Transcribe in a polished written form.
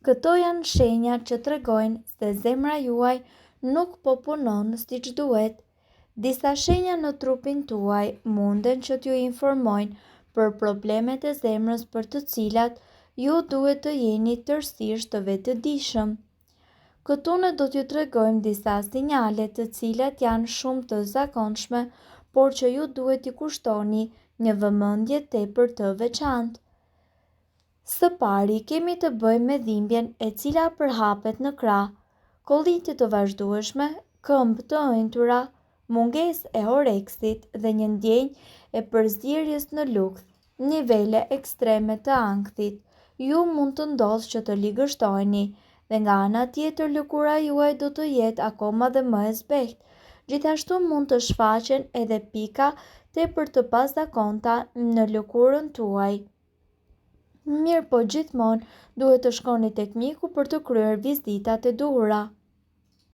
Këto janë shenja që tregojnë se zemra juaj nuk po punon siç duhet. Disa shenja në trupin tuaj munden që t'ju informojnë për problemet e zemrës për të cilat ju duhet të jeni tërësisht të vetëdijshëm. Këtu ne do t'ju tregojmë disa sinjale të cilat janë shumë të zakonshme, por që ju duhet t'i kushtoni një vëmendje tepër të veçantë. Së pari, kemi të bëjmë me dhimbjen e cila përhapet në krah, kollitje të vazhdueshme, këmbë të ëndura, mungesë e oreksit dhe një ndjenjë e përzierjes në lukth, nivele ekstreme të ankthit. Ju mund të ndodhë që të ligështoheni dhe nga ana tjetër lëkura juaj do të jetë akoma dhe më e zbehtë. Gjithashtu mund të shfaqen edhe pika tepër të pazakonta në lëkurën tuaj. Mirë po gjithmonë duhet të shkoni tek mjeku për të kryer vizitat e duhura.